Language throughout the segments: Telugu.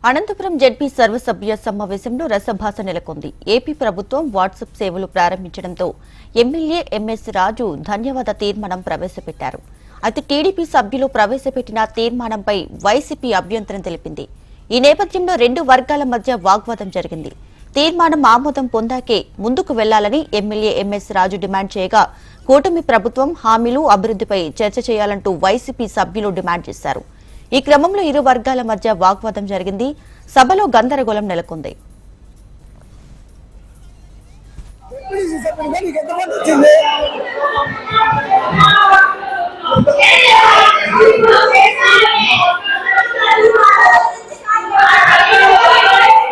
అనంతపురం జెడ్పీ సర్వసభ్య సమావేశంలో రసభాస నెలకొంది. ఏపీ ప్రభుత్వం వాట్సాప్ సేవలు ప్రారంభించడంతో ఎమ్మెల్యే ఎంఎస్ రాజు ధన్యవాద తీర్మానం ప్రవేశపెట్టారు. అయితే టీడీపీ సభ్యులు ప్రవేశపెట్టిన తీర్మానంపై వైసీపీ అభ్యంతరం తెలిపింది. ఈ నేపథ్యంలో రెండు వర్గాల మధ్య వాగ్వాదం జరిగింది. తీర్మానం ఆమోదం పొందాకే ముందుకు వెళ్లాలని ఎమ్మెల్యే ఎంఎస్ రాజు డిమాండ్ చేయగా, కూటమి ప్రభుత్వం హామీలు అభివృద్ధిపై చర్చ చేయాలంటూ వైసీపీ సభ్యులు డిమాండ్ చేశారు. ఈ క్రమంలో ఇరు వర్గాల మధ్య వాగ్వాదం జరిగింది. సభలో గందరగోళం నెలకొంది.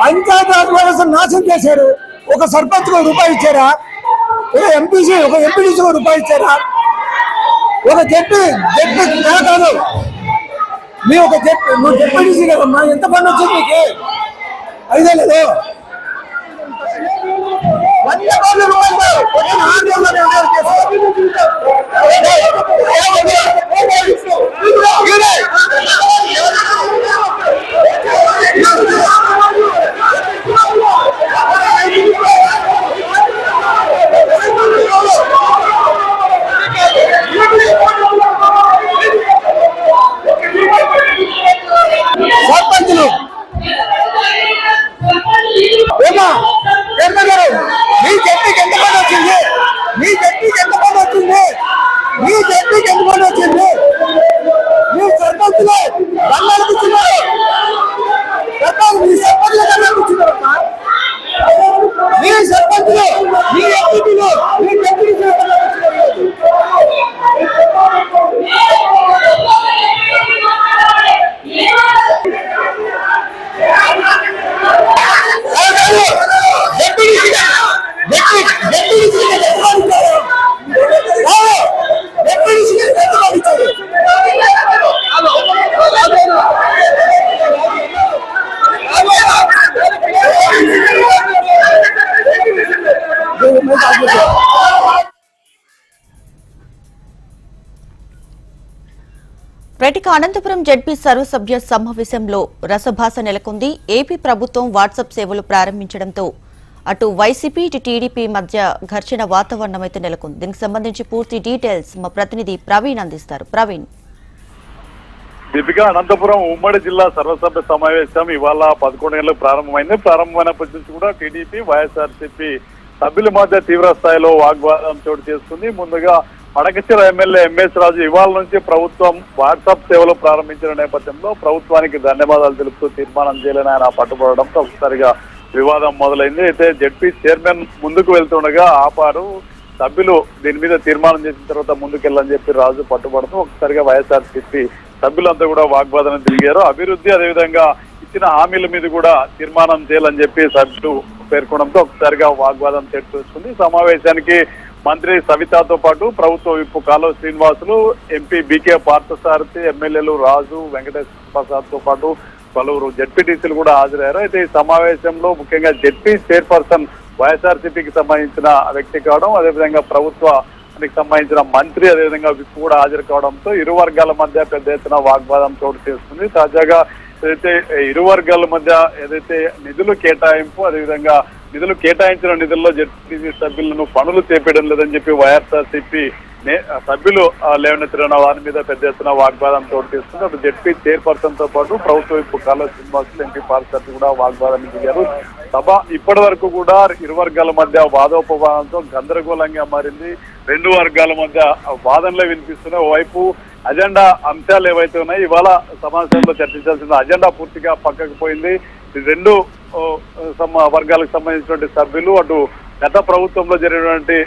పంచాయతీరాజ్ వ్యవస్థ నాశనం చేశారు. ఒక సర్పంచ్ రూపాయి ఇచ్చారా? ఒక ఎంపీసీ ఒక ఎంపీడీసీ రూపాయి ఇచ్చారా? ఒక జడ్పీ కాదు, మీ ఒక నువ్వు జడ్పీడీసీ కదమ్మా, ఎంత పని వచ్చింది మీకు? 5 లేదు 100 రూపాయలు సర్పంచులు మీ జడ్పీకి ఎంత పని వచ్చింది? మీ జడ్పీకి ఎంత పని వచ్చింది? మీ జడ్పీకి ఎంత పని వచ్చింది? మీ సర్పంచులు దండాలు కూర్చున్నారు. మీ సర్పంచులు దండాలు కూర్చున్నారమ్మా. మీ సర్పంచులు, మీ ఎంపీలు, మీ జడ్పీ ప్రతిక అనంతపురం జెడ్పీ సర్వసభ్య సమావేశంలో రసభాస నెలకొంది. ఏపీ ప్రభుత్వం వాట్సాప్ సేవలు ప్రారంభించడంతో అటు వైసీపీ ఇటు టీడీపీ మధ్య ఘర్షణ వాతావరణం అయితే నెలకొంది. దీనికి సంబంధించి పూర్తి డీటెయిల్స్ మా ప్రతినిధి ప్రవీణ్ అందిస్తారు. ప్రవీణ్. దీపిక, అనంతపురం ఉమ్మడి జిల్లా సర్వసభ్య సమావేశం ఇవాళ 11 గంటలకు ప్రారంభమైంది. ప్రారంభమైనప్పటి నుంచి కూడా టీడీపీ వైఎస్ఆర్సీపీ సభ్యుల మధ్య తీవ్ర స్థాయిలో వాగ్వాదం చోటు చేసుకుంది. ముందుగా మడకశిర ఎమ్మెల్యే ఎంఎస్ రాజు ఇవాళ నుంచి ప్రభుత్వం వాట్సాప్ సేవలు ప్రారంభించిన నేపథ్యంలో ప్రభుత్వానికి ధన్యవాదాలు తెలుపుతూ తీర్మానం చేయాలని ఆయన పట్టుబడడంతో ఒకసారిగా వివాదం మొదలైంది. అయితే జడ్పీ చైర్మన్ ముందుకు వెళ్తుండగా ఆపారు. సభ్యులు దీని మీద తీర్మానం చేసిన తర్వాత ముందుకెళ్ళని చెప్పి రాజు పట్టుబడుతూ ఒకసారిగా వైఎస్ఆర్సీపీ సభ్యులంతా కూడా వాగ్వాదం తిరిగారు. అభివృద్ధి అదేవిధంగా ఇచ్చిన హామీల మీద కూడా తీర్మానం చేయాలని చెప్పి సభ్యులు పేర్కొనడంతో ఒకసారిగా వాగ్వాదం చేస్తుంది. సమావేశానికి మంత్రి సవితాతో పాటు ప్రభుత్వ విప్ కాలువ శ్రీనివాసులు, ఎంపీ బీకే పార్థసారథి, ఎమ్మెల్యేలు రాజు, వెంకటేశ్వర ప్రసాద్ తో పాటు పలువురు జడ్పీటీసీలు కూడా హాజరయ్యారు. అయితే ఈ సమావేశంలో ముఖ్యంగా జడ్పీ చైర్పర్సన్ వైఎస్ఆర్సీపీకి సంబంధించిన వ్యక్తి కావడం, అదేవిధంగా ప్రభుత్వానికి సంబంధించిన మంత్రి అదేవిధంగా విప్ కూడా హాజరు కావడంతో ఇరు వర్గాల మధ్య పెద్ద ఎత్తున వాగ్వాదం చోటు చేస్తుంది. తాజాగా ఏదైతే ఇరు వర్గాల మధ్య ఏదైతే నిధులు కేటాయింపు అదేవిధంగా నిధులు కేటాయించిన నిధుల్లో జడ్పీటీసీ సభ్యులను పనులు చేపేయడం లేదని చెప్పి వైఎస్ఆర్సీపీ సభ్యులు లేవనెత్తిన వారి మీద పెద్ద ఎత్తున వాగ్వాదం చోటు చేస్తుంది. అటు జడ్పీ చైర్పర్సన్ తో పాటు ప్రభుత్వ విప్ కాలువ శ్రీనివాసులు, ఎంపీ పార్థసారథి కూడా వాగ్వాదానికి దిగారు. సభ ఇప్పటి వరకు కూడా ఇరు వర్గాల మధ్య వాదోపవాదంతో గందరగోళంగా మారింది. రెండు వర్గాల మధ్య వాదనలే వినిపిస్తున్నాయి. ఓవైపు అజెండా అంశాలు ఏవైతే ఉన్నాయో ఇవాళ సమావేశంలో చర్చించాల్సిన అజెండా పూర్తిగా పక్కకు పోయింది. రెండు వర్గాలకు సంబంధించినటువంటి సభ్యులు అటు గత ప్రభుత్వంలో జరిగినటువంటి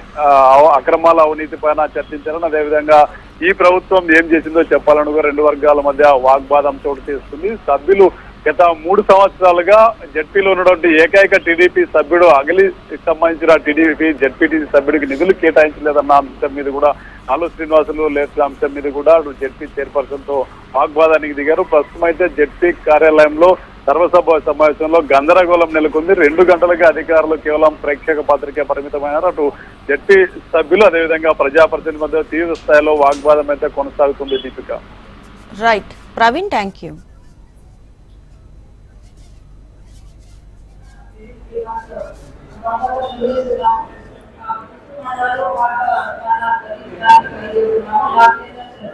అక్రమాల అవినీతి పైన చర్చించాలని, అదేవిధంగా ఈ ప్రభుత్వం ఏం చేసిందో చెప్పాలని రెండు వర్గాల మధ్య వాగ్వాదం చోటు చేస్తుంది. సభ్యులు గత 3 సంవత్సరాలుగా జడ్పీలో ఉన్నటువంటి ఏకైక టీడీపీ సభ్యుడు అగలి సంబంధించిన జడ్పీటీసీ సభ్యుడికి నిధులు కేటాయించలేదన్న అంశం మీద కూడా కాలువ శ్రీనివాసులు లేచిన అంశం మీద కూడా జడ్పీ చైర్పర్సన్ తో వాగ్వాదానికి దిగారు. ప్రస్తుతం అయితే జడ్పీ కార్యాలయంలో సర్వసభ సమావేశంలో గందరగోళం నెలకొంది. 2 గంటలుగా అధికారులు కేవలం ప్రేక్షక పాత్రకే పరిమితమైనారు. అటు జడ్పీ సభ్యులు అదేవిధంగా ప్రజాప్రతినిధుల మధ్య తీవ్ర స్థాయిలో వాగ్వాదం అయితే కొనసాగుతుంది. Deepika. Right Praveen, thank you.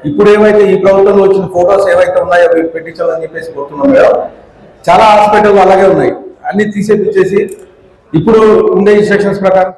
ఇప్పుడు ఏవైతే ఈ ప్రభుత్వంలో వచ్చిన ఫోటోస్ ఏవైతే ఉన్నాయో మీరు పెట్టించాలని చెప్పేసి కోరుతున్నాం మేడం. చాలా హాస్పిటల్ అలాగే ఉన్నాయి, అన్ని తీసేసి ఇప్పుడు ఉండే ఇన్స్ట్రక్షన్స్ ప్రకారం